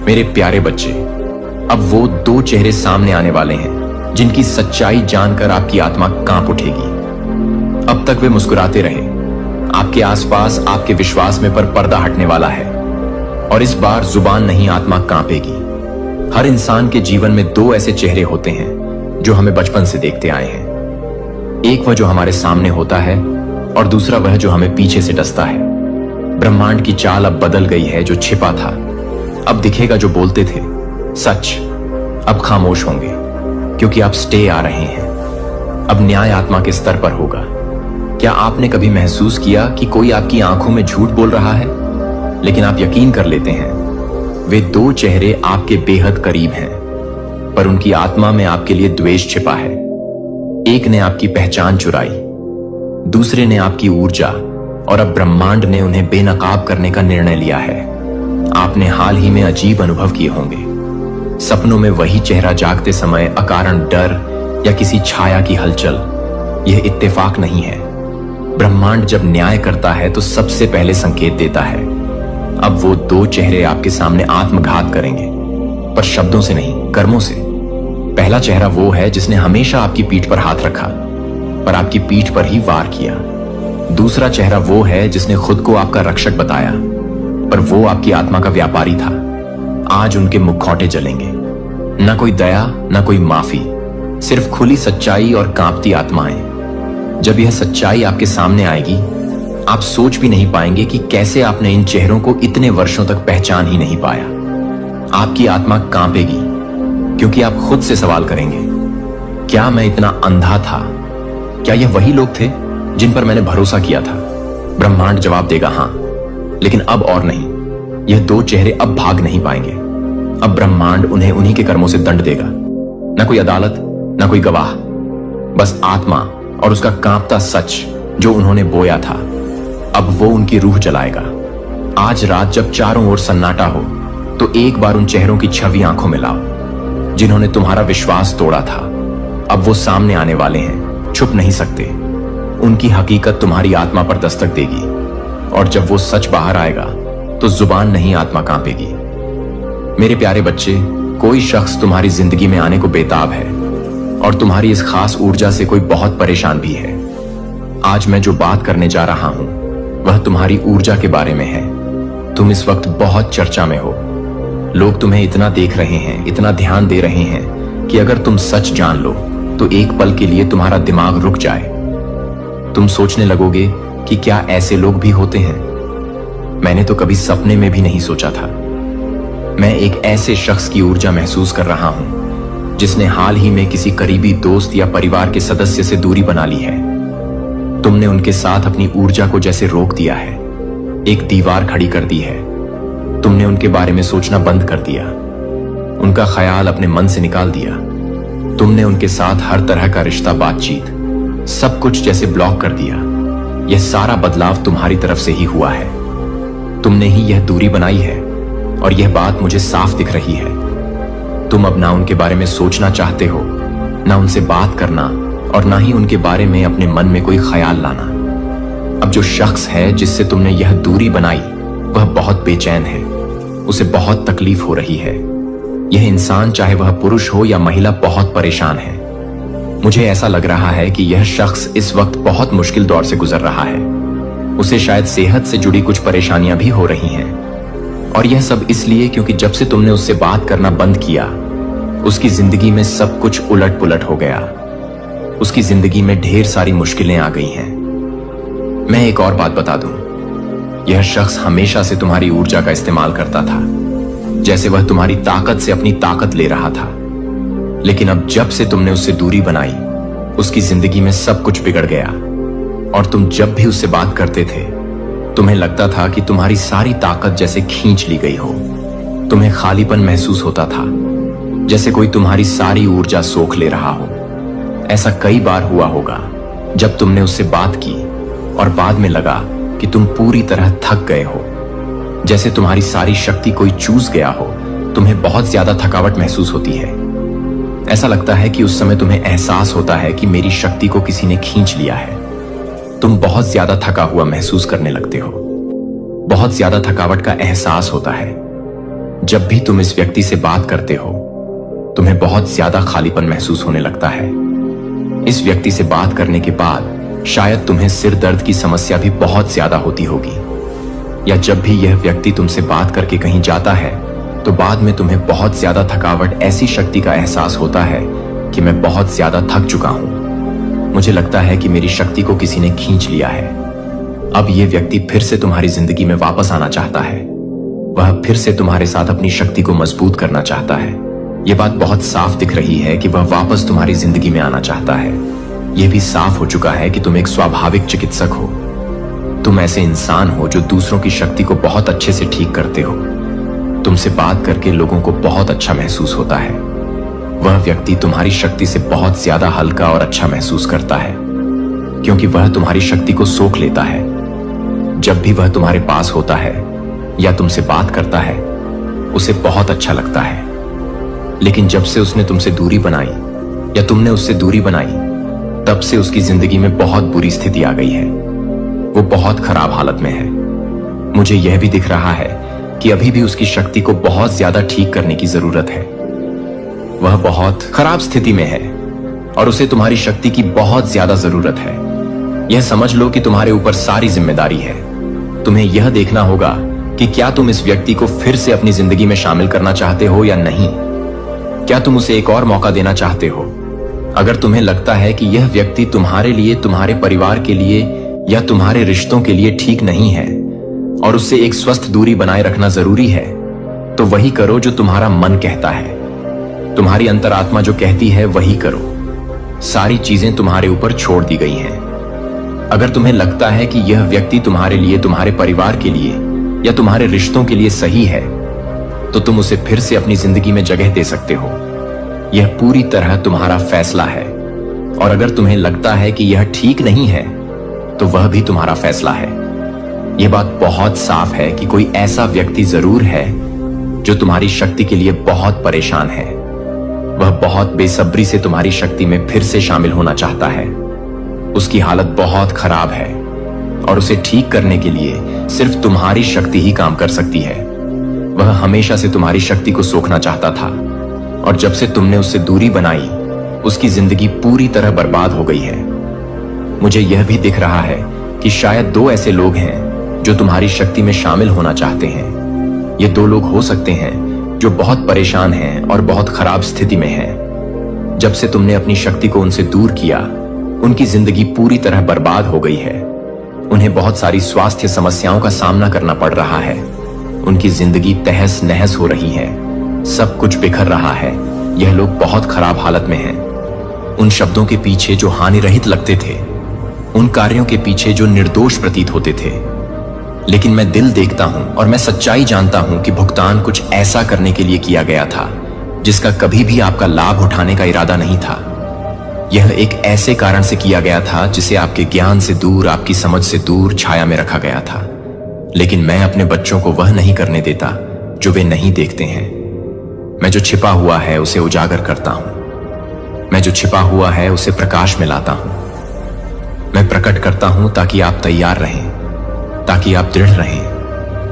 मेरे प्यारे बच्चे, अब वो दो चेहरे सामने आने वाले हैं जिनकी सच्चाई जानकर आपकी आत्मा कांप उठेगी। अब तक वे मुस्कुराते रहे, आपके आसपास आपके विश्वास में पर पर्दा हटने वाला है और इस बार जुबान नहीं आत्मा कांपेगी। हर इंसान के जीवन में दो ऐसे चेहरे होते हैं जो हमें बचपन से देखते आए हैं। एक वह जो हमारे सामने होता है और दूसरा वह जो हमें पीछे से डसता है। ब्रह्मांड की चाल अब बदल गई है। जो छिपा था अब दिखेगा, जो बोलते थे सच अब खामोश होंगे, क्योंकि अब स्टे आ रहे हैं। अब न्याय आत्मा के स्तर पर होगा। क्या आपने कभी महसूस किया कि कोई आपकी आंखों में झूठ बोल रहा है, लेकिन आप यकीन कर लेते हैं? वे दो चेहरे आपके बेहद करीब हैं, पर उनकी आत्मा में आपके लिए द्वेष छिपा है। एक ने आपकी पहचान चुराई, दूसरे ने आपकी ऊर्जा, और अब ब्रह्मांड ने उन्हें बेनकाब करने का निर्णय लिया है। आपने हाल ही में अजीब अनुभव किए होंगे। सपनों में वही चेहरा जागते समय अकारण डर या किसी छाया की हलचल। यह इत्तेफाक नहीं है। ब्रह्मांड जब न्याय करता है तो सबसे पहले संकेत देता है। अब वो दो चेहरे आपके सामने आत्मघात करेंगे, पर शब्दों से नहीं, कर्मों से। पहला चेहरा वो है जिसने हमेशा आपकी पीठ पर हाथ रखा, पर आपकी पीठ पर ही वार किया। दूसरा चेहरा वो है जिसने खुद को आपका रक्षक बताया, पर वो आपकी आत्मा का व्यापारी था। आज उनके मुखौटे जलेंगे। न कोई दया, न कोई माफी, सिर्फ खुली सच्चाई और कांपती आत्माएं। जब यह सच्चाई आपके सामने आएगी, आप सोच भी नहीं पाएंगे कि कैसे आपने इन चेहरों को इतने वर्षों तक पहचान ही नहीं पाया। आपकी आत्मा कांपेगी, क्योंकि आप खुद से सवाल करेंगे, क्या मैं इतना अंधा था? क्या यह वही लोग थे जिन पर मैंने भरोसा किया था? ब्रह्मांड जवाब देगा, हां, लेकिन अब और नहीं। यह दो चेहरे अब भाग नहीं पाएंगे। अब ब्रह्मांड उन्हें उन्हीं के कर्मों से दंड देगा। न कोई अदालत, न कोई गवाह, बस आत्मा और उसका कांपता सच जो उन्होंने बोया था। अब वो उनकी रूह जलाएगा। आज रात जब चारों ओर सन्नाटा हो, तो एक बार उन चेहरों की छवि आंखों में लाओ जिन्होंने तुम्हारा विश्वास तोड़ा था। अब वो सामने आने वाले हैं, छुप नहीं सकते। उनकी हकीकत तुम्हारी आत्मा पर दस्तक देगी, और जब वो सच बाहर आएगा तो जुबान नहीं आत्मा कांपेगी। मेरे प्यारे बच्चे, कोई शख्स तुम्हारी जिंदगी में आने को बेताब है, और तुम्हारी इस खास ऊर्जा से कोई बहुत परेशान भी है। आज मैं जो बात करने जा रहा हूं वह तुम्हारी ऊर्जा के बारे में है। तुम इस वक्त बहुत चर्चा में हो। लोग तुम्हें इतना देख रहे हैं, इतना ध्यान दे रहे हैं कि अगर तुम सच जान लो तो एक पल के लिए तुम्हारा दिमाग रुक जाए। तुम सोचने लगोगे कि क्या ऐसे लोग भी होते हैं? मैंने तो कभी सपने में भी नहीं सोचा था। मैं एक ऐसे शख्स की ऊर्जा महसूस कर रहा हूं जिसने हाल ही में किसी करीबी दोस्त या परिवार के सदस्य से दूरी बना ली है। तुमने उनके साथ अपनी ऊर्जा को जैसे रोक दिया है, एक दीवार खड़ी कर दी है। तुमने उनके बारे में सोचना बंद कर दिया, उनका ख्याल अपने मन से निकाल दिया। तुमने उनके साथ हर तरह का रिश्ता, बातचीत, सब कुछ जैसे ब्लॉक कर दिया। यह सारा बदलाव तुम्हारी तरफ से ही हुआ है। तुमने ही यह दूरी बनाई है, और यह बात मुझे साफ दिख रही है। तुम अब ना उनके बारे में सोचना चाहते हो, ना उनसे बात करना, और ना ही उनके बारे में अपने मन में कोई ख्याल लाना। अब जो शख्स है जिससे तुमने यह दूरी बनाई वह बहुत बेचैन है। उसे बहुत तकलीफ हो रही है। यह इंसान, चाहे वह पुरुष हो या महिला, बहुत परेशान है। मुझे ऐसा लग रहा है कि यह शख्स इस वक्त बहुत मुश्किल दौर से गुजर रहा है। उसे शायद सेहत से जुड़ी कुछ परेशानियां भी हो रही हैं, और यह सब इसलिए क्योंकि जब से तुमने उससे बात करना बंद किया, उसकी जिंदगी में सब कुछ उलट पुलट हो गया। उसकी जिंदगी में ढेर सारी मुश्किलें आ गई हैं। मैं एक और बात बता दूं, यह शख्स हमेशा से तुम्हारी ऊर्जा का इस्तेमाल करता था, जैसे वह तुम्हारी ताकत से अपनी ताकत ले रहा था। लेकिन अब जब से तुमने उससे दूरी बनाई, उसकी जिंदगी में सब कुछ बिगड़ गया। और तुम जब भी उससे बात करते थे, तुम्हें लगता था कि तुम्हारी सारी ताकत जैसे खींच ली गई हो। तुम्हें खालीपन महसूस होता था, जैसे कोई तुम्हारी सारी ऊर्जा सोख ले रहा हो। ऐसा कई बार हुआ होगा जब तुमने उससे बात की और बाद में लगा कि तुम पूरी तरह थक गए हो, जैसे तुम्हारी सारी शक्ति कोई चूस गया हो। तुम्हें बहुत ज्यादा थकावट महसूस होती है। ऐसा लगता है कि उस समय तुम्हें एहसास होता है कि मेरी शक्ति को किसी ने खींच लिया है। तुम बहुत ज्यादा थका हुआ महसूस करने लगते हो। बहुत ज्यादा थकावट का एहसास होता है। जब भी तुम इस व्यक्ति से बात करते हो, तुम्हें बहुत ज्यादा खालीपन महसूस होने लगता है। इस व्यक्ति से बात करने के बाद शायद तुम्हें सिर दर्द की समस्या भी बहुत ज्यादा होती होगी, या जब भी यह व्यक्ति तुमसे बात करके कहीं जाता है तो बाद में तुम्हें बहुत ज्यादा थकावट, ऐसी शक्ति का एहसास होता है कि मैं बहुत ज्यादा थक चुका हूं, मुझे लगता है कि मेरी शक्ति को किसी ने खींच लिया है। अब यह व्यक्ति फिर से तुम्हारी जिंदगी में वापस आना चाहता है। वह फिर से तुम्हारे साथ अपनी शक्ति को मजबूत करना चाहता है। यह बात बहुत साफ दिख रही है कि वह वापस तुम्हारी जिंदगी में आना चाहता है। यह भी साफ हो चुका है कि तुम एक स्वाभाविक चिकित्सक हो। तुम ऐसे इंसान हो जो दूसरों की शक्ति को बहुत अच्छे से ठीक करते हो। तुमसे बात करके लोगों को बहुत अच्छा महसूस होता है। वह व्यक्ति तुम्हारी शक्ति से बहुत ज्यादा हल्का और अच्छा महसूस करता है, क्योंकि वह तुम्हारी शक्ति को सोख लेता है। जब भी वह तुम्हारे पास होता है या तुमसे बात करता है, उसे बहुत अच्छा लगता है। लेकिन जब से उसने तुमसे दूरी बनाई या तुमने उससे दूरी बनाई, तब से उसकी जिंदगी में बहुत बुरी स्थिति आ गई है। वो बहुत खराब हालत में है। मुझे यह भी दिख रहा है कि अभी भी उसकी शक्ति को बहुत ज्यादा ठीक करने की जरूरत है। वह बहुत खराब स्थिति में है और उसे तुम्हारी शक्ति की बहुत ज्यादा जरूरत है। यह समझ लो कि तुम्हारे ऊपर सारी जिम्मेदारी है। तुम्हें यह देखना होगा कि क्या तुम इस व्यक्ति को फिर से अपनी जिंदगी में शामिल करना चाहते हो या नहीं। क्या तुम उसे एक और मौका देना चाहते हो? अगर तुम्हें लगता है कि यह व्यक्ति तुम्हारे लिए, तुम्हारे परिवार के लिए या तुम्हारे रिश्तों के लिए ठीक नहीं है और उससे एक स्वस्थ दूरी बनाए रखना जरूरी है, तो वही करो जो तुम्हारा मन कहता है। तुम्हारी अंतरात्मा जो कहती है वही करो। सारी चीजें तुम्हारे ऊपर छोड़ दी गई हैं। अगर तुम्हें लगता है कि यह व्यक्ति तुम्हारे लिए, तुम्हारे परिवार के लिए या तुम्हारे रिश्तों के लिए सही है, तो तुम उसे फिर से अपनी जिंदगी में जगह दे सकते हो। यह पूरी तरह तुम्हारा फैसला है। और अगर तुम्हें लगता है कि यह ठीक नहीं है, तो वह भी तुम्हारा फैसला है। यह बात बहुत साफ है कि कोई ऐसा व्यक्ति जरूर है जो तुम्हारी शक्ति के लिए बहुत परेशान है। वह बहुत बेसब्री से तुम्हारी शक्ति में फिर से शामिल होना चाहता है। उसकी हालत बहुत खराब है और उसे ठीक करने के लिए सिर्फ तुम्हारी शक्ति ही काम कर सकती है। वह हमेशा से तुम्हारी शक्ति को सोखना चाहता था और जब से तुमने उससे दूरी बनाई, उसकी जिंदगी पूरी तरह बर्बाद हो गई है। मुझे यह भी दिख रहा है कि शायद 2 ऐसे लोग हैं जो तुम्हारी शक्ति में शामिल होना चाहते हैं। ये 2 लोग हो सकते हैं जो बहुत परेशान हैं और बहुत खराब स्थिति में हैं। जब से तुमने अपनी शक्ति को उनसे दूर किया, उनकी जिंदगी पूरी तरह बर्बाद हो गई है। उन्हें बहुत सारी स्वास्थ्य समस्याओं का सामना करना पड़ रहा है। उनकी जिंदगी तहस नहस हो रही है। सब कुछ बिखर रहा है। यह लोग बहुत खराब हालत में हैं। उन शब्दों के पीछे जो हानि रहित लगते थे, उन कार्यों के पीछे जो निर्दोष प्रतीत होते थे। लेकिन मैं दिल देखता हूं और मैं सच्चाई जानता हूं कि भुगतान कुछ ऐसा करने के लिए किया गया था जिसका कभी भी आपका लाभ उठाने का इरादा नहीं था। यह एक ऐसे कारण से किया गया था जिसे आपके ज्ञान से दूर, आपकी समझ से दूर छाया में रखा गया था। लेकिन मैं अपने बच्चों को वह नहीं करने देता जो वे नहीं देखते हैं। मैं जो छिपा हुआ है उसे उजागर करता हूं। मैं जो छिपा हुआ है उसे प्रकाश में लाता हूं। मैं प्रकट करता हूं ताकि आप तैयार रहें, ताकि आप दृढ़ रहें,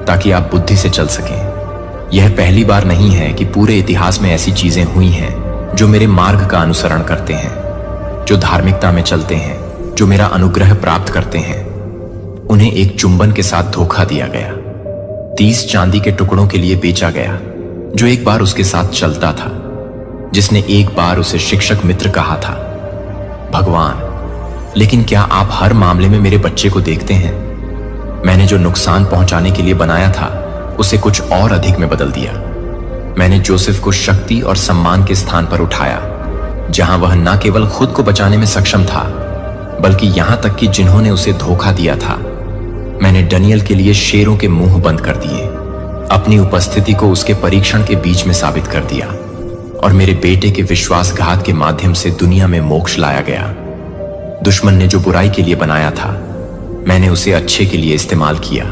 ताकि आप बुद्धि से चल सकें। यह पहली बार नहीं है कि पूरे इतिहास में ऐसी चीजें हुई हैं जो मेरे मार्ग का अनुसरण करते हैं, जो धार्मिकता में चलते हैं, जो मेरा अनुग्रह प्राप्त करते हैं। उन्हें एक चुंबन के साथ धोखा दिया गया, 30 चांदी के टुकड़ों के लिए बेचा गया। जो एक बार उसके साथ चलता था, जिसने एक बार उसे शिक्षक मित्र कहा था, भगवान। लेकिन क्या आप हर मामले में मेरे बच्चे को देखते हैं? मैंने जो नुकसान पहुंचाने के लिए बनाया था, उसे कुछ और अधिक में बदल दिया। मैंने जोसेफ को शक्ति और सम्मान के स्थान पर उठाया, जहां वह न केवल खुद को बचाने में सक्षम था, बल्कि यहां तक कि जिन्होंने उसे धोखा दिया था, मैंने डैनियल के लिए शेरों के मुंह बंद कर दिए। अपनी उपस्थिति को उसके परीक्षण के बीच में साबित कर दिया और मेरे बेटे के विश्वासघात के माध्यम से दुनिया में मोक्ष लाया गया। दुश्मन ने जो बुराई के लिए बनाया था, मैंने उसे अच्छे के लिए इस्तेमाल किया।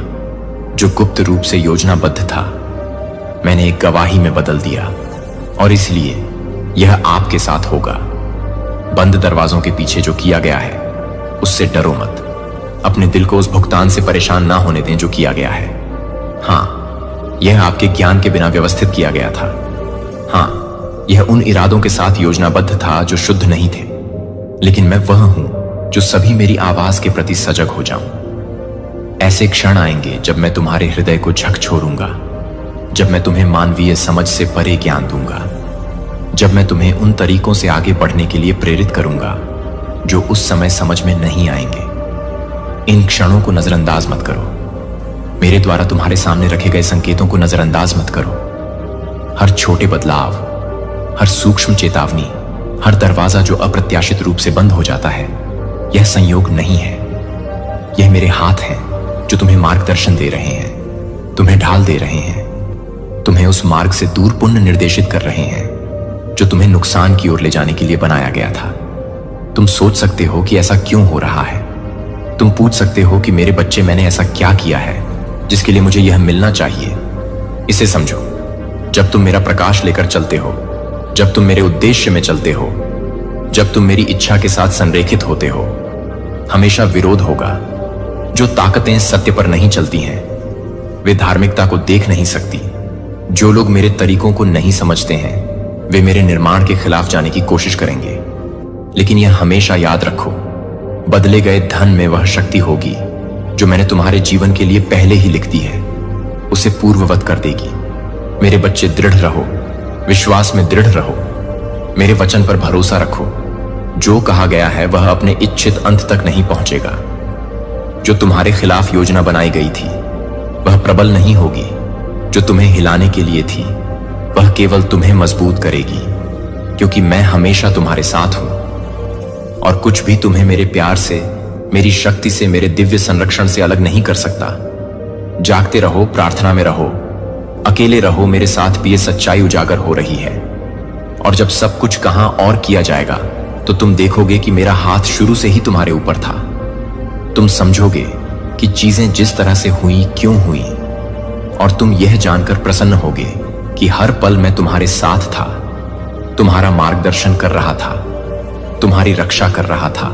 जो गुप्त रूप से योजनाबद्ध था, मैंने एक गवाही में बदल दिया। और इसलिए यह आपके साथ होगा। बंद दरवाजों के पीछे जो किया गया है, उससे डरो मत। अपने दिल को उस भुगतान से परेशान ना होने दें जो किया गया है। हाँ, यह आपके ज्ञान के बिना व्यवस्थित किया गया था। हाँ, यह उन इरादों के साथ योजनाबद्ध था जो शुद्ध नहीं थे, लेकिन मैं वह हूं जो सभी मेरी आवाज के प्रति सजग हो जाऊं। ऐसे क्षण आएंगे जब मैं तुम्हारे हृदय को झकझोरूंगा, जब मैं तुम्हें मानवीय समझ से परे ज्ञान दूंगा, जब मैं तुम्हें उन तरीकों से आगे बढ़ने के लिए प्रेरित करूंगा जो उस समय समझ में नहीं आएंगे। इन क्षणों को नजरअंदाज मत करो। मेरे द्वारा तुम्हारे सामने रखे गए संकेतों को नजरअंदाज मत करो। हर छोटे बदलाव, हर सूक्ष्म चेतावनी, हर दरवाजा जो अप्रत्याशित रूप से बंद हो जाता है, यह संयोग नहीं है। यह मेरे हाथ हैं जो तुम्हें मार्गदर्शन दे रहे हैं, तुम्हें ढाल दे रहे हैं, तुम्हें उस मार्ग से दूर पुनः निर्देशित कर रहे हैं जो तुम्हें नुकसान की ओर ले जाने के लिए बनाया गया था। तुम सोच सकते हो कि ऐसा क्यों हो रहा है। तुम पूछ सकते हो कि मेरे बच्चे, मैंने ऐसा क्या किया है जिसके लिए मुझे यह मिलना चाहिए। इसे समझो, जब तुम मेरा प्रकाश लेकर चलते हो, जब तुम मेरे उद्देश्य में चलते हो, जब तुम मेरी इच्छा के साथ संरेखित होते हो, हमेशा विरोध होगा। जो ताकतें सत्य पर नहीं चलती हैं, वे धार्मिकता को देख नहीं सकती। जो लोग मेरे तरीकों को नहीं समझते हैं, वे मेरे निर्माण के खिलाफ जाने की कोशिश करेंगे। लेकिन यह हमेशा याद रखो, बदले गए धन में वह शक्ति होगी जो मैंने तुम्हारे जीवन के लिए पहले ही लिख दी है, उसे पूर्ववत कर देगी। मेरे बच्चे, दृढ़ रहो, विश्वास में दृढ़ रहो, मेरे वचन पर भरोसा रखो। जो कहा गया है वह अपने इच्छित अंत तक नहीं पहुंचेगा। जो तुम्हारे खिलाफ योजना बनाई गई थी वह प्रबल नहीं होगी। जो तुम्हें हिलाने के लिए थी वह केवल तुम्हें मजबूत करेगी, क्योंकि मैं हमेशा तुम्हारे साथ हूं और कुछ भी तुम्हें मेरे प्यार से, मेरी शक्ति से, मेरे दिव्य संरक्षण से अलग नहीं कर सकता। जागते रहो, प्रार्थना में रहो, अकेले रहो, मेरे साथ भी ये सच्चाई उजागर हो रही है। और जब सब कुछ कहां और किया जाएगा तो तुम देखोगे कि मेरा हाथ शुरू से ही तुम्हारे ऊपर था। तुम समझोगे कि चीजें जिस तरह से हुई क्यों हुई, और तुम यह जानकर प्रसन्न होगे कि हर पल मैं तुम्हारे साथ था, तुम्हारा मार्गदर्शन कर रहा था, तुम्हारी रक्षा कर रहा था,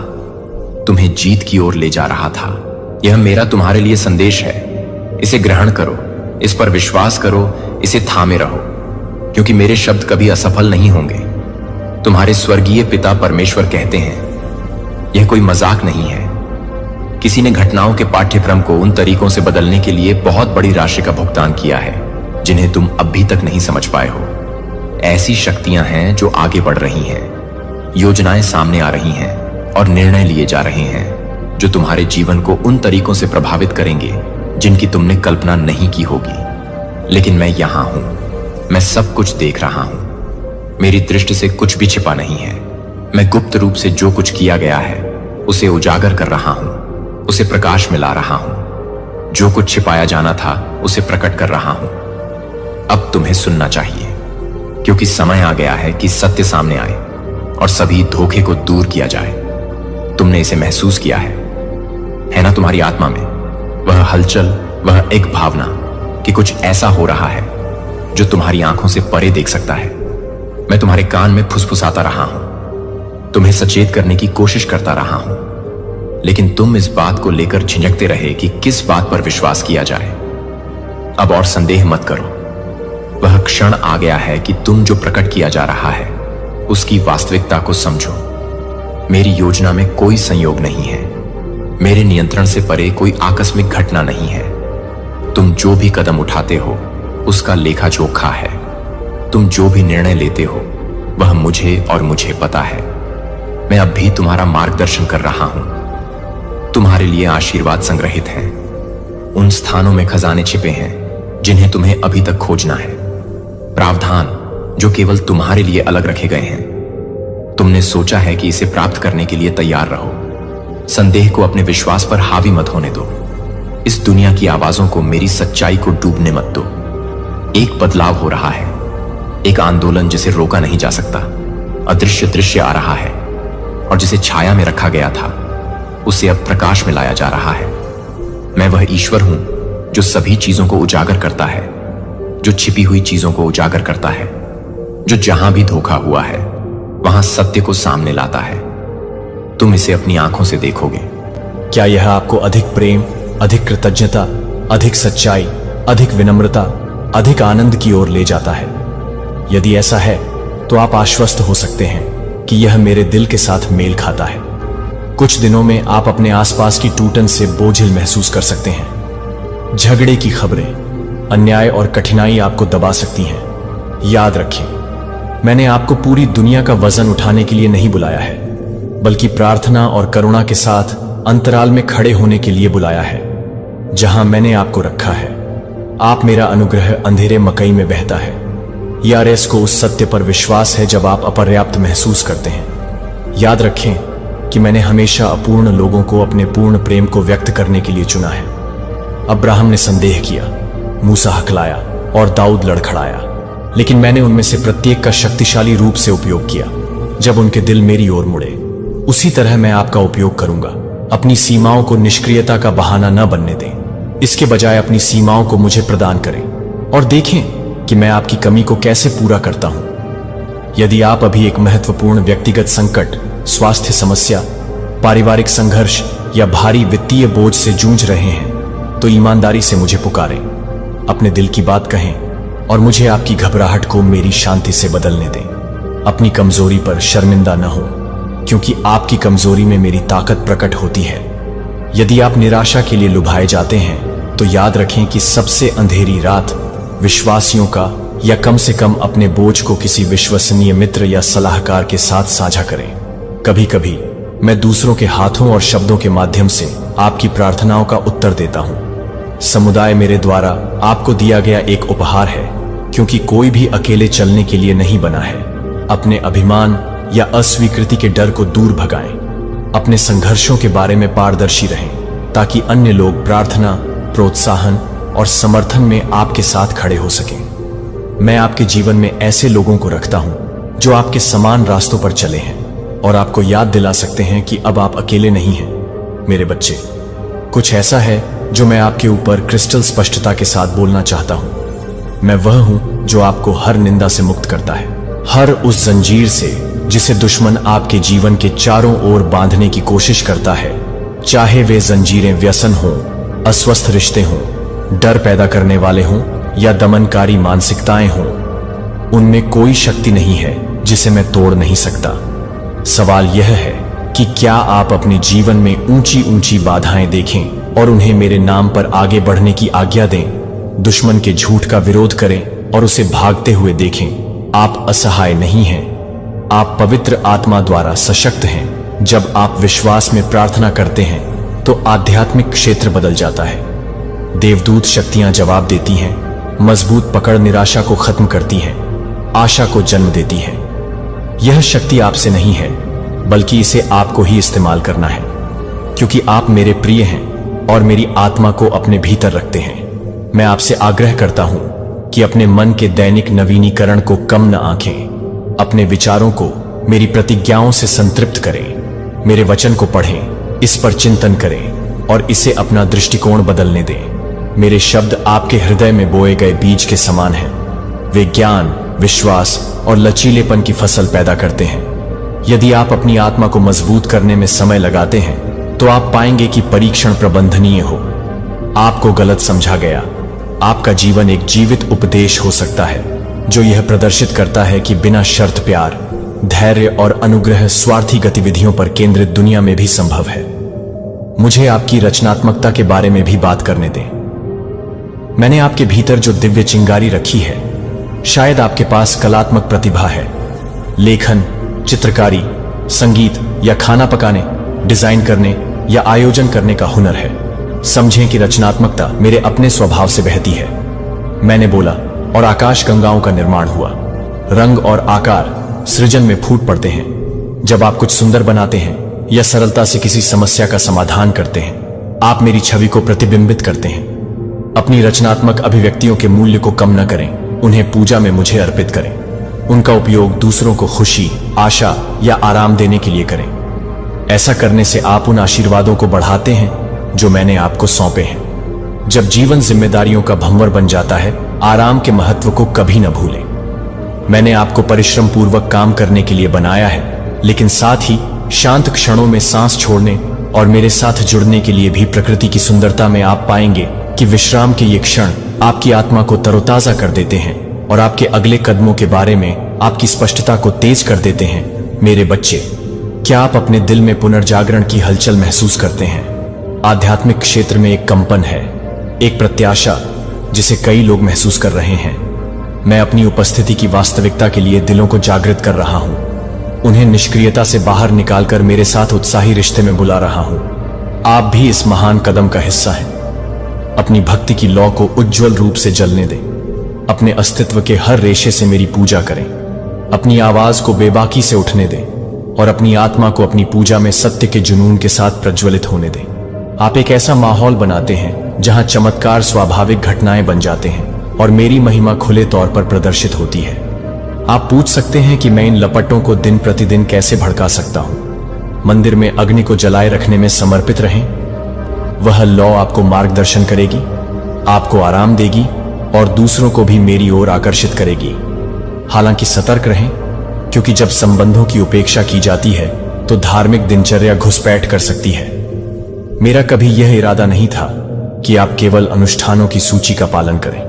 तुम्हें जीत की ओर ले जा रहा था। यह मेरा तुम्हारे लिए संदेश है। इसे ग्रहण करो, इस पर विश्वास करो, इसे थामे रहो, क्योंकि मेरे शब्द कभी असफल नहीं होंगे। तुम्हारे स्वर्गीय पिता परमेश्वर कहते हैं, यह कोई मजाक नहीं है। किसी ने घटनाओं के पाठ्यक्रम को उन तरीकों से बदलने के लिए बहुत बड़ी राशि का भुगतान किया है जिन्हें तुम अभी तक नहीं समझ पाए हो। ऐसी शक्तियां हैं जो आगे बढ़ रही हैं, योजनाएं सामने आ रही हैं और निर्णय लिए जा रहे हैं जो तुम्हारे जीवन को उन तरीकों से प्रभावित करेंगे जिनकी तुमने कल्पना नहीं की होगी। लेकिन मैं यहां हूं, मैं सब कुछ देख रहा हूं। मेरी दृष्टि से कुछ भी छिपा नहीं है। मैं गुप्त रूप से जो कुछ किया गया है उसे उजागर कर रहा हूं, उसे प्रकाश में ला रहा हूं। जो कुछ छिपाया जाना था उसे प्रकट कर रहा हूं। अब तुम्हें सुनना चाहिए, क्योंकि समय आ गया है कि सत्य सामने आए और सभी धोखे को दूर किया जाए। तुमने इसे महसूस किया है ना तुम्हारी आत्मा में वह हलचल, वह एक भावना कि कुछ ऐसा हो रहा है जो तुम्हारी आंखों से परे देख सकता है। मैं तुम्हारे कान में फुसफुसाता रहा हूं, तुम्हें सचेत करने की कोशिश करता रहा हूं, लेकिन तुम इस बात को लेकर झिझकते रहे कि किस बात पर विश्वास किया जाए। अब और संदेह मत करो। वह क्षण आ गया है कि तुम जो प्रकट किया जा रहा है उसकी वास्तविकता को समझो। मेरी योजना में कोई संयोग नहीं है, मेरे नियंत्रण से परे कोई आकस्मिक घटना नहीं है। तुम जो भी कदम उठाते हो उसका लेखा जोखा है। तुम जो भी निर्णय लेते हो वह मुझे और मुझे पता है। मैं अब भी तुम्हारा मार्गदर्शन कर रहा हूं। तुम्हारे लिए आशीर्वाद संग्रहित हैं। उन स्थानों में खजाने छिपे हैं जिन्हें तुम्हें अभी तक खोजना है। प्रावधान जो केवल तुम्हारे लिए अलग रखे गए हैं। तुमने सोचा है कि इसे प्राप्त करने के लिए तैयार रहो। संदेह को अपने विश्वास पर हावी मत होने दो। इस दुनिया की आवाजों को, मेरी सच्चाई को डूबने मत दो। एक बदलाव हो रहा है, एक आंदोलन जिसे रोका नहीं जा सकता। अदृश्य दृश्य आ रहा है और जिसे छाया में रखा गया था उसे अब प्रकाश में लाया जा रहा है। मैं वह ईश्वर हूं जो सभी चीजों को उजागर करता है, जो छिपी हुई चीजों को उजागर करता है, जो जहां भी धोखा हुआ है वहां सत्य को सामने लाता है। तुम इसे अपनी आंखों से देखोगे। क्या यह आपको अधिक प्रेम, अधिक कृतज्ञता, अधिक सच्चाई, अधिक विनम्रता अधिक आनंद की ओर ले जाता है। यदि ऐसा है तो आप आश्वस्त हो सकते हैं कि यह मेरे दिल के साथ मेल खाता है। कुछ दिनों में आप अपने आसपास की टूटन से बोझिल महसूस कर सकते हैं। झगड़े की खबरें, अन्याय और कठिनाई आपको दबा सकती हैं। याद रखें, मैंने आपको पूरी दुनिया का वजन उठाने के लिए नहीं बुलाया है, बल्कि प्रार्थना और करुणा के साथ अंतराल में खड़े होने के लिए बुलाया है। जहां मैंने आपको रखा है, आप मेरा अनुग्रह अंधेरे मकई में बहता है। यारेस को उस सत्य पर विश्वास है जब आप अपर्याप्त महसूस करते हैं। याद रखें कि मैंने हमेशा अपूर्ण लोगों को अपने पूर्ण प्रेम को व्यक्त करने के लिए चुना है। अब्राहम ने संदेह किया, मूसा हकलाया और दाऊद लड़खड़ाया, लेकिन मैंने उनमें से प्रत्येक का शक्तिशाली रूप से उपयोग किया जब उनके दिल मेरी ओर मुड़े। उसी तरह मैं आपका उपयोग करूंगा। अपनी सीमाओं को निष्क्रियता का बहाना न बनने दें। इसके बजाय अपनी सीमाओं को मुझे प्रदान करें और देखें कि मैं आपकी कमी को कैसे पूरा करता हूं। यदि आप अभी एक महत्वपूर्ण व्यक्तिगत संकट, स्वास्थ्य समस्या, पारिवारिक संघर्ष या भारी वित्तीय बोझ से जूझ रहे हैं, तो ईमानदारी से मुझे पुकारें, अपने दिल की बात कहें और मुझे आपकी घबराहट को मेरी शांति से बदलने दें। अपनी कमजोरी पर शर्मिंदा न हो, क्योंकि आपकी कमजोरी में मेरी ताकत प्रकट होती है। यदि आप निराशा के लिए लुभाए जाते हैं, तो याद रखें कि सबसे अंधेरी रात विश्वासियों का, या कम से कम अपने बोझ को किसी विश्वसनीय मित्र या सलाहकार के साथ साझा करें। कभी कभी मैं दूसरों के हाथों और शब्दों के माध्यम से आपकी प्रार्थनाओं का उत्तर देता हूं। समुदाय मेरे द्वारा आपको दिया गया एक उपहार है, क्योंकि कोई भी अकेले चलने के लिए नहीं बना है। अपने अभिमान या अस्वीकृति के डर को दूर भगाएं। अपने संघर्षों के बारे में पारदर्शी रहें, ताकि अन्य लोग प्रार्थना, प्रोत्साहन और समर्थन में आपके साथ खड़े हो सकें। मैं आपके जीवन में ऐसे लोगों को रखता हूं जो आपके समान रास्तों पर चले हैं और आपको याद दिला सकते हैं कि अब आप अकेले नहीं हैं। मेरे बच्चे, कुछ ऐसा है जो मैं आपके ऊपर क्रिस्टल स्पष्टता के साथ बोलना चाहता हूं। मैं वह हूं जो आपको हर निंदा से मुक्त करता है, हर उस जंजीर से जिसे दुश्मन आपके जीवन के चारों ओर बांधने की कोशिश करता है। चाहे वे जंजीरें व्यसन हों, अस्वस्थ रिश्ते हों, डर पैदा करने वाले हों या दमनकारी मानसिकताएं हों, उनमें कोई शक्ति नहीं है जिसे मैं तोड़ नहीं सकता। सवाल यह है कि क्या आप अपने जीवन में ऊंची ऊंची बाधाएं देखें और उन्हें मेरे नाम पर आगे बढ़ने की आज्ञा दें। दुश्मन के झूठ का विरोध करें और उसे भागते हुए देखें। आप असहाय नहीं हैं, आप पवित्र आत्मा द्वारा सशक्त हैं। जब आप विश्वास में प्रार्थना करते हैं तो आध्यात्मिक क्षेत्र बदल जाता है। देवदूत शक्तियां जवाब देती हैं, मजबूत पकड़ निराशा को खत्म करती है, आशा को जन्म देती है। यह शक्ति आपसे नहीं है, बल्कि इसे आपको ही इस्तेमाल करना है, क्योंकि आप मेरे प्रिय हैं और मेरी आत्मा को अपने भीतर रखते हैं। मैं आपसे आग्रह करता हूं कि अपने मन के दैनिक नवीनीकरण को कम न आंकें। अपने विचारों को मेरी प्रतिज्ञाओं से संतृप्त करें। मेरे वचन को पढ़ें, इस पर चिंतन करें और इसे अपना दृष्टिकोण बदलने दें। मेरे शब्द आपके हृदय में बोए गए बीज के समान हैं। वे ज्ञान, विश्वास और लचीलेपन की फसल पैदा करते हैं। यदि आप अपनी आत्मा को मजबूत करने में समय लगाते हैं, तो आप पाएंगे कि परीक्षण प्रबंधनीय हो। आपको गलत समझा गया। आपका जीवन एक जीवित उपदेश हो सकता है, जो यह प्रदर्शित करता है कि बिना शर्त प्यार, धैर्य और अनुग्रह स्वार्थी गतिविधियों पर केंद्रित दुनिया में भी संभव है। मुझे आपकी रचनात्मकता के बारे में भी बात करने दें। मैंने आपके भीतर जो दिव्य चिंगारी रखी है, शायद आपके पास कलात्मक प्रतिभा है। लेखन, चित्रकारी, संगीत या खाना पकाने, डिजाइन करने या आयोजन करने का हुनर है। समझें कि रचनात्मकता मेरे अपने स्वभाव से बहती है। मैंने बोला और आकाश गंगाओं का निर्माण हुआ। रंग और आकार सृजन में फूट पड़ते हैं। जब आप कुछ सुंदर बनाते हैं या सरलता से किसी समस्या का समाधान करते हैं, आप मेरी छवि को प्रतिबिंबित करते हैं। अपनी रचनात्मक अभिव्यक्तियों के मूल्य को कम न करें, उन्हें पूजा में मुझे अर्पित करें। उनका उपयोग दूसरों को खुशी, आशा या आराम देने के लिए करें। ऐसा करने से आप उन आशीर्वादों को बढ़ाते हैं जो मैंने आपको सौंपे हैं। जब जीवन जिम्मेदारियों का भंवर बन जाता है, आराम के महत्व को कभी न भूलें। मैंने आपको परिश्रम पूर्वक काम करने के लिए बनाया है, लेकिन साथ ही शांत क्षणों में सांस छोड़ने और मेरे साथ जुड़ने के लिए भी। प्रकृति की सुंदरता में आप पाएंगे कि विश्राम के ये क्षण आपकी आत्मा को तरोताजा कर देते हैं और आपके अगले कदमों के बारे में आपकी स्पष्टता को तेज कर देते हैं। मेरे बच्चे, क्या आप अपने दिल में पुनर्जागरण की हलचल महसूस करते हैं? आध्यात्मिक क्षेत्र में एक कंपन है, एक प्रत्याशा जिसे कई लोग महसूस कर रहे हैं। मैं अपनी उपस्थिति की वास्तविकता के लिए दिलों को जागृत कर रहा हूं, उन्हें निष्क्रियता से बाहर निकालकर मेरे साथ उत्साही रिश्ते में बुला रहा हूं। आप भी इस महान कदम का हिस्सा हैं। अपनी भक्ति की लौ को उज्जवल रूप से जलने दें। अपने अस्तित्व के हर रेशे से मेरी पूजा करें। अपनी आवाज को बेबाकी से उठने दें और अपनी आत्मा को अपनी पूजा में सत्य के जुनून के साथ प्रज्वलित होने दें। आप एक ऐसा माहौल बनाते हैं जहां चमत्कार स्वाभाविक घटनाएं बन जाते हैं और मेरी महिमा खुले तौर पर प्रदर्शित होती है। आप पूछ सकते हैं कि मैं इन लपटों को दिन प्रतिदिन कैसे भड़का सकता हूं। मंदिर में अग्नि को जलाए रखने में समर्पित रहें। वह लौ आपको मार्गदर्शन करेगी, आपको आराम देगी और दूसरों को भी मेरी ओर आकर्षित करेगी। हालांकि सतर्क रहें, क्योंकि जब संबंधों की उपेक्षा की जाती है तो धार्मिक दिनचर्या घुसपैठ कर सकती है। मेरा कभी यह इरादा नहीं था कि आप केवल अनुष्ठानों की सूची का पालन करें।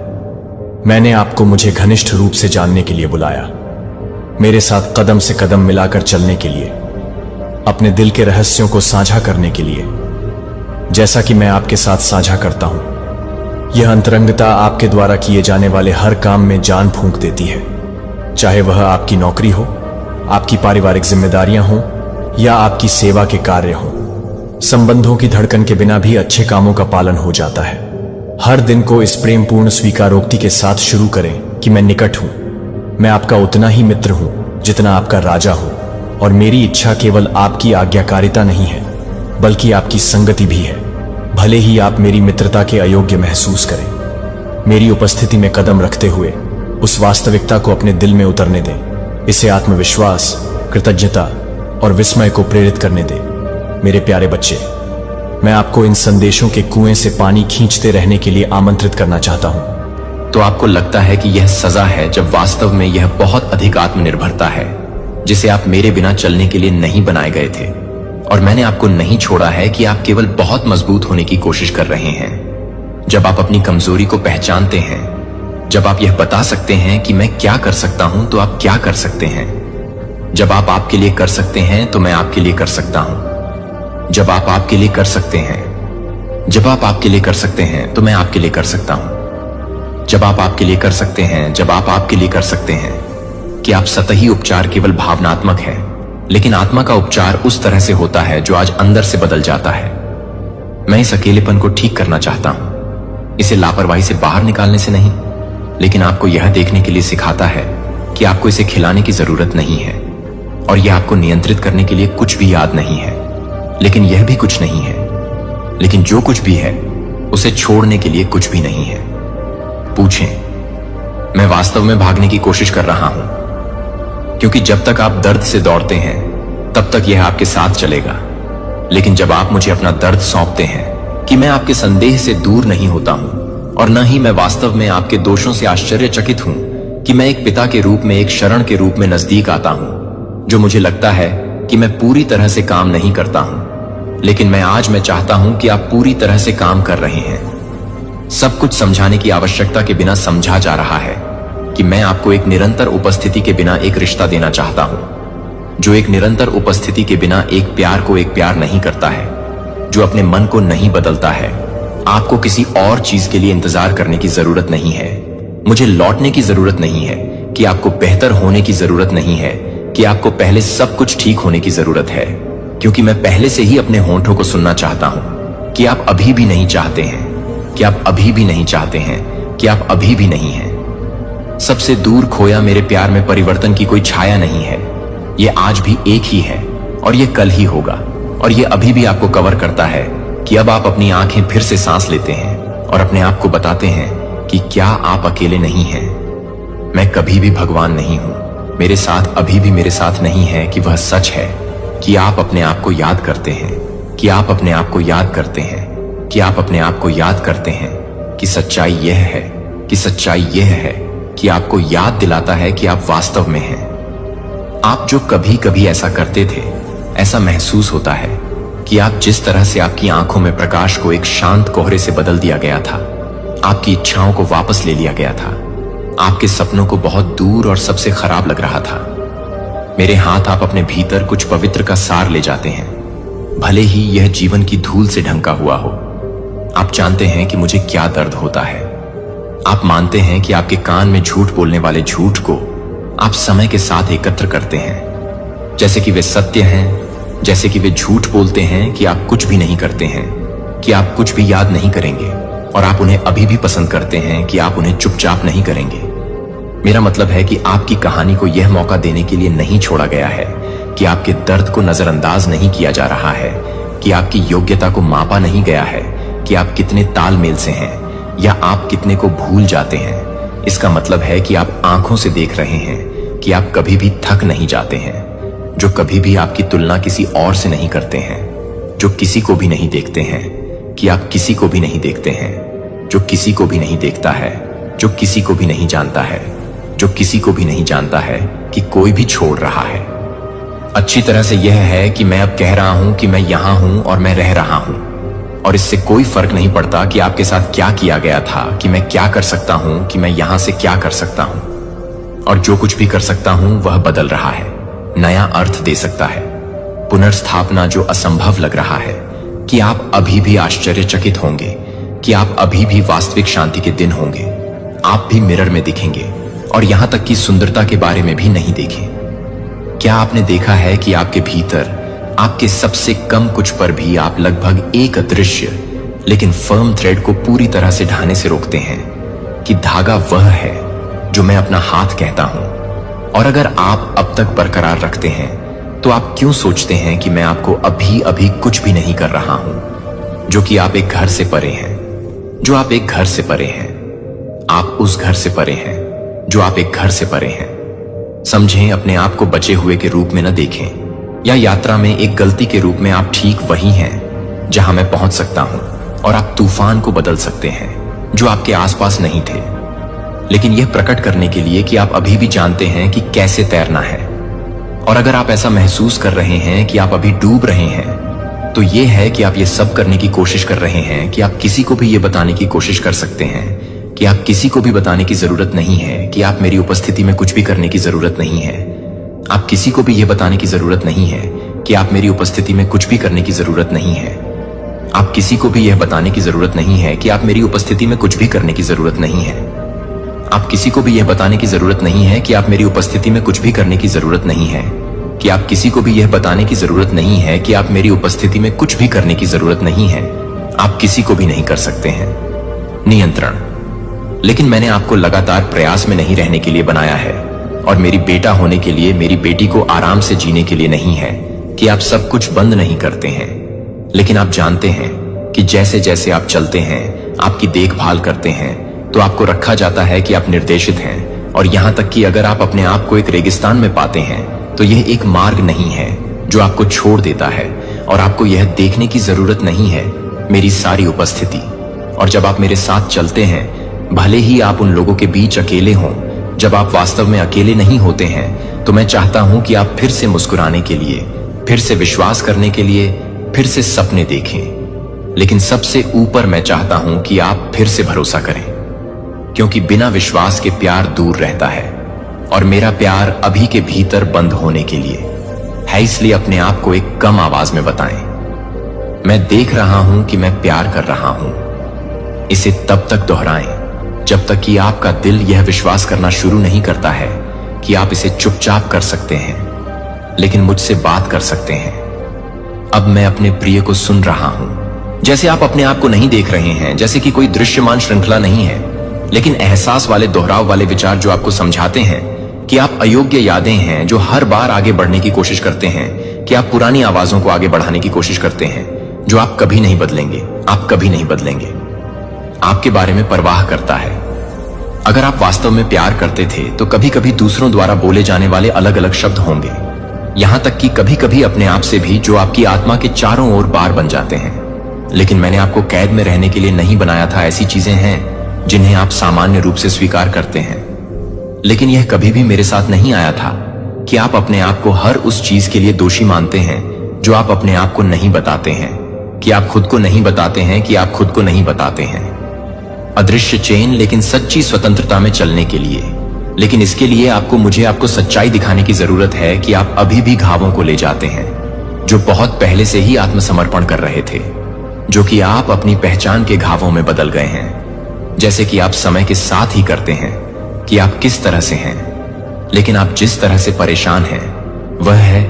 मैंने आपको मुझे घनिष्ठ रूप से जानने के लिए बुलाया, मेरे साथ कदम से कदम मिलाकर चलने के लिए, अपने दिल के रहस्यों को साझा करने के लिए, जैसा कि मैं आपके साथ साझा करता हूं। यह अंतरंगता आपके द्वारा किए जाने वाले हर काम में जान फूंक देती है, चाहे वह आपकी नौकरी हो, आपकी पारिवारिक जिम्मेदारियां हों या आपकी सेवा के कार्य हों। संबंधों की धड़कन के बिना भी अच्छे कामों का पालन हो जाता है। हर दिन को इस प्रेमपूर्ण स्वीकारोक्ति के साथ शुरू करें कि मैं निकट हूं, मैं आपका उतना ही मित्र हूं जितना आपका राजा हूं, और मेरी इच्छा केवल आपकी आज्ञाकारिता नहीं है बल्कि आपकी संगति भी है। भले ही आप मेरी मित्रता के अयोग्य महसूस करें, मेरी उपस्थिति में कदम रखते हुए उस वास्तविकता को अपने दिल में उतरने दें। इसे आत्मविश्वास, कृतज्ञता और विस्मय को प्रेरित करने दें। मेरे प्यारे बच्चे, मैं आपको इन संदेशों के कुएं से पानी खींचते रहने के लिए आमंत्रित करना चाहता हूं। तो आपको लगता है कि यह सजा है, जब वास्तव में यह बहुत अधिक आत्मनिर्भरता है जिसे आप मेरे बिना चलने के लिए नहीं बनाए गए थे। और मैंने आपको नहीं छोड़ा है कि आप केवल बहुत मजबूत होने की कोशिश कर रहे हैं। जब आप अपनी कमजोरी को पहचानते हैं, जब आप यह बता सकते हैं कि मैं क्या कर सकता हूं, तो आप क्या कर सकते हैं। जब आप आपके लिए कर सकते हैं तो मैं आपके लिए कर सकता हूं। जब आप आपके लिए कर सकते हैं, जब आप आपके लिए कर सकते हैं तो मैं आपके लिए कर सकता हूं। जब आप आपके लिए कर सकते हैं, जब आप आपके लिए कर सकते हैं कि आप सतही उपचार केवल भावनात्मक है, लेकिन आत्मा का उपचार उस तरह से होता है जो आज अंदर से बदल जाता है। मैं इस अकेलेपन को ठीक करना चाहता हूं, इसे लापरवाही से बाहर निकालने से नहीं, लेकिन आपको यह देखने के लिए सिखाता है कि आपको इसे खिलाने की जरूरत नहीं है, और यह आपको नियंत्रित करने के लिए कुछ भी याद नहीं है, लेकिन यह भी कुछ नहीं है, लेकिन जो कुछ भी है उसे छोड़ने के लिए कुछ भी नहीं है। पूछें, मैं वास्तव में भागने की कोशिश कर रहा हूं, क्योंकि जब तक आप दर्द से दौड़ते हैं तब तक यह आपके साथ चलेगा। लेकिन जब आप मुझे अपना दर्द सौंपते हैं कि मैं आपके संदेह से दूर नहीं होता हूं, और न ही मैं वास्तव में आपके दोषों से आश्चर्यचकित हूं कि मैं एक पिता के रूप में, एक शरण के रूप में नजदीक आता हूं, जो मुझे लगता है कि मैं पूरी तरह से काम नहीं करता हूं, लेकिन मैं चाहता हूं कि आप पूरी तरह से काम कर रहे हैं। सब कुछ समझाने की आवश्यकता के बिना समझा जा रहा है कि मैं आपको एक निरंतर उपस्थिति के बिना एक रिश्ता देना चाहता हूं, जो एक निरंतर उपस्थिति के बिना एक प्यार को एक प्यार नहीं करता है, जो अपने मन को नहीं बदलता है। आपको किसी और चीज के लिए इंतजार करने की जरूरत नहीं है, मुझे लौटने की जरूरत नहीं है, कि आपको बेहतर होने की जरूरत नहीं है, कि आपको पहले सब कुछ ठीक होने की जरूरत है, क्योंकि मैं पहले से ही अपने होंठों को सुनना चाहता हूं कि आप अभी भी नहीं चाहते हैं, कि आप अभी भी नहीं चाहते हैं, कि आप अभी भी नहीं हैं। सबसे दूर खोया मेरे प्यार में परिवर्तन की कोई छाया नहीं है। ये आज भी एक ही है और ये कल ही होगा, और ये अभी भी आपको कवर करता है कि अब आप अपनी आंखें फिर से सांस लेते हैं और अपने आप को बताते हैं कि क्या आप अकेले नहीं हैं। मैं कभी भी भगवान नहीं हूं, मेरे साथ अभी भी मेरे साथ नहीं है कि वह सच है कि आप अपने आप को याद करते हैं, कि आप अपने आप को याद करते हैं, कि आप अपने आप को याद करते हैं कि सच्चाई यह है, कि सच्चाई यह है कि आपको याद दिलाता है कि आप वास्तव में हैं। आप जो कभी कभी ऐसा करते थे, ऐसा महसूस होता है कि आप जिस तरह से आपकी आंखों में प्रकाश को एक शांत कोहरे से बदल दिया गया था, आपकी इच्छाओं को वापस ले लिया गया था। आपके सपनों को बहुत दूर और सबसे खराब लग रहा था। मेरे हाथ आप अपने भीतर कुछ पवित्र का सार ले जाते हैं, भले ही यह जीवन की धूल से ढंका हुआ हो। आप जानते हैं कि मुझे क्या दर्द होता है। आप मानते हैं कि आपके कान में झूठ बोलने वाले झूठ को आप समय के साथ एकत्र करते हैं, जैसे कि वे सत्य हैं, जैसे कि वे झूठ बोलते हैं कि आप कुछ भी नहीं करते हैं, कि आप कुछ भी याद नहीं करेंगे, और आप उन्हें अभी भी पसंद करते हैं कि आप उन्हें चुपचाप नहीं करेंगे। मेरा मतलब है कि आपकी कहानी को यह मौका देने के लिए नहीं छोड़ा गया है कि आपके दर्द को नजरअंदाज नहीं किया जा रहा है, कि आपकी योग्यता को मापा नहीं गया है, कि आप कितने तालमेल से हैं या आप कितने को भूल जाते हैं। इसका मतलब है कि आप आंखों से देख रहे हैं कि आप कभी भी थक नहीं जाते हैं, जो कभी भी आपकी तुलना किसी और से नहीं करते हैं, जो किसी को भी नहीं देखते हैं कि आप किसी को भी नहीं देखते हैं, जो किसी को भी नहीं देखता है, जो किसी को भी नहीं जानता है, जो किसी को भी नहीं जानता है कि कोई भी छोड़ रहा है। अच्छी तरह से यह है कि मैं अब कह रहा हूं कि मैं यहां हूं और मैं रह रहा हूं, और इससे कोई फर्क नहीं पड़ता कि आपके साथ क्या किया गया था, कि मैं क्या कर सकता हूं, कि मैं यहां से क्या कर सकता हूं, और जो कुछ भी कर सकता हूं वह बदल रहा है, नया अर्थ दे सकता है। पुनर्स्थापना जो असंभव लग रहा है, कि आप अभी भी आश्चर्यचकित होंगे, कि आप अभी भी वास्तविक शांति के दिन होंगे, आप भी मिरर में दिखेंगे, और यहां तक कि सुंदरता के बारे में भी नहीं देखें। क्या आपने देखा है कि आपके भीतर आपके सबसे कम कुछ पर भी आप लगभग एक अदृश्य लेकिन फर्म थ्रेड को पूरी तरह से ढाने से रोकते हैं, कि धागा वह है जो मैं अपना हाथ कहता हूं, और अगर आप अब तक बरकरार रखते हैं तो आप क्यों सोचते हैं कि मैं आपको अभी अभी कुछ भी नहीं कर रहा हूं, जो कि आप एक घर से परे हैं, जो आप एक घर से परे हैं, आप उस घर से परे हैं जो आप एक घर से परे हैं। समझें, अपने आप को बचे हुए के रूप में न देखें, या यात्रा में एक गलती के रूप में। आप ठीक वही हैं जहां मैं पहुंच सकता हूं, और आप तूफान को बदल सकते हैं जो आपके आसपास नहीं थे, लेकिन यह प्रकट करने के लिए कि आप अभी भी जानते हैं कि कैसे तैरना है। और अगर आप ऐसा महसूस कर रहे हैं कि आप अभी डूब रहे हैं, तो यह है कि आप ये सब करने की कोशिश कर रहे हैं कि आप किसी को भी ये बताने की कोशिश कर सकते हैं, कि आप किसी को भी बताने की जरूरत नहीं है कि आप मेरी उपस्थिति में कुछ भी करने की जरूरत नहीं है। आप किसी को भी यह बताने की जरूरत नहीं है कि आप मेरी उपस्थिति में कुछ भी करने की जरूरत नहीं है। आप किसी को भी यह बताने की जरूरत नहीं है कि आप मेरी उपस्थिति में कुछ भी करने की जरूरत नहीं है। आप किसी को भी यह बताने की जरूरत नहीं है कि आप मेरी उपस्थिति में कुछ भी करने की जरूरत नहीं है, कि आप किसी को भी यह बताने की जरूरत नहीं है कि आप मेरी उपस्थिति में कुछ भी करने की जरूरत नहीं है। आप किसी को भी नहीं कर सकते हैं। नियंत्रण। लेकिन मैंने आपको लगातार प्रयास में नहीं रहने के लिए बनाया है, और मेरी बेटा होने के लिए, मेरी बेटी को आराम से जीने के लिए नहीं है, कि आप सब कुछ बंद नहीं करते हैं। लेकिन आप जानते हैं कि जैसे जैसे आप चलते हैं, आपकी देखभाल करते हैं, तो आपको रखा जाता है कि आप निर्देशित हैं, और यहां तक कि अगर आप अपने आप को एक रेगिस्तान में पाते हैं, तो यह एक मार्ग नहीं है जो आपको छोड़ देता है, और आपको यह देखने की जरूरत नहीं है मेरी सारी उपस्थिति। और जब आप मेरे साथ चलते हैं, भले ही आप उन लोगों के बीच अकेले हों, जब आप वास्तव में अकेले नहीं होते हैं, तो मैं चाहता हूं कि आप फिर से मुस्कुराने के लिए, फिर से विश्वास करने के लिए, फिर से सपने देखें। लेकिन सबसे ऊपर मैं चाहता हूं कि आप फिर से भरोसा करें, क्योंकि बिना विश्वास के प्यार दूर रहता है, और मेरा प्यार अभी के भीतर बंद होने के लिए है। इसलिए अपने आप को एक कम आवाज में बताएं, मैं देख रहा हूं कि मैं प्यार कर रहा हूं। इसे तब तक दोहराएं जब तक कि आपका दिल यह विश्वास करना शुरू नहीं करता है कि आप इसे चुपचाप कर सकते हैं, लेकिन मुझसे बात कर सकते हैं। अब मैं अपने प्रिय को सुन रहा हूं, जैसे आप अपने आप को नहीं देख रहे हैं, जैसे कि कोई दृश्यमान श्रृंखला नहीं है, लेकिन एहसास वाले दोहराव वाले विचार जो आपको समझाते हैं कि आप अयोग्य यादें हैं, जो हर बार आगे बढ़ने की कोशिश करते हैं, कि आप पुरानी आवाजों को आगे बढ़ाने की कोशिश करते हैं, जो आप कभी नहीं बदलेंगे, आप कभी नहीं बदलेंगे। आपके बारे में परवाह करता है। अगर आप वास्तव में प्यार करते थे, तो कभी कभी दूसरों द्वारा बोले जाने वाले अलग अलग शब्द होंगे, यहां तक कि कभी कभी अपने आप से भी, जो आपकी आत्मा के चारों ओर बार बन जाते हैं। लेकिन मैंने आपको कैद में रहने के लिए नहीं बनाया था। ऐसी चीजें हैं जिन्हें आप सामान्य रूप से स्वीकार करते हैं, लेकिन यह कभी भी मेरे साथ नहीं आया था कि आप अपने आप को हर उस चीज के लिए दोषी मानते हैं जो आप अपने आप को नहीं बताते हैं, कि आप खुद को नहीं बताते हैं, कि आप खुद को नहीं बताते हैं। अदृश्य चेन, लेकिन सच्ची स्वतंत्रता में चलने के लिए। लेकिन इसके लिए आपको सच्चाई दिखाने की जरूरत है कि आप अभी भी घावों को ले जाते हैं जो बहुत पहले से ही आत्मसमर्पण कर रहे थे, जो कि आप अपनी पहचान के घावों में बदल गए हैं, जैसे कि आप समय के साथ ही करते हैं कि आप किस तरह से हैं। लेकिन आप जिस तरह से परेशान हैं वह है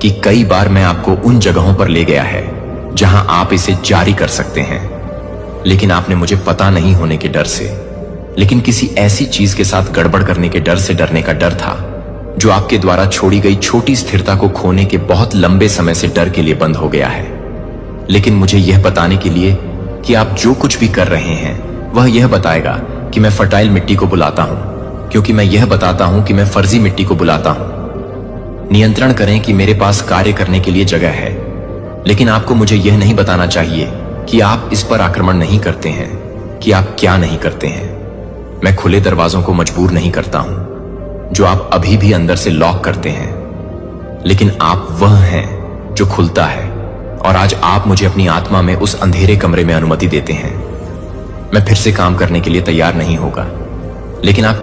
कि कई बार मैं आपको उन जगहों पर ले गया है जहां आप इसे जारी कर सकते हैं, लेकिन आपने मुझे पता नहीं होने के डर से, लेकिन किसी ऐसी चीज के साथ गड़बड़ करने के डर से डरने का डर था जो आपके द्वारा छोड़ी गई छोटी स्थिरता को खोने के बहुत लंबे समय से डर के लिए बंद हो गया है। लेकिन मुझे यह बताने के लिए कि आप जो कुछ भी कर रहे हैं वह यह बताएगा कि मैं फर्टाइल मिट्टी को बुलाता हूं, क्योंकि मैं यह बताता हूं कि मैं फर्जी मिट्टी को बुलाता हूं। नियंत्रण करें कि मेरे पास कार्य करने के लिए जगह है, लेकिन आपको मुझे यह नहीं बताना चाहिए कि आप इस पर आक्रमण नहीं करते हैं, कि आप क्या नहीं करते हैं। मैं खुले दरवाजों को मजबूर नहीं करता हूं जो आप अभी भी अंदर से लॉक करते हैं, लेकिन आप वह हैं जो खुलता है। और आज आप मुझे अपनी आत्मा में उस अंधेरे कमरे में अनुमति देते हैं। मैं फिर से काम करने के लिए तैयार नहीं होगा, लेकिन आप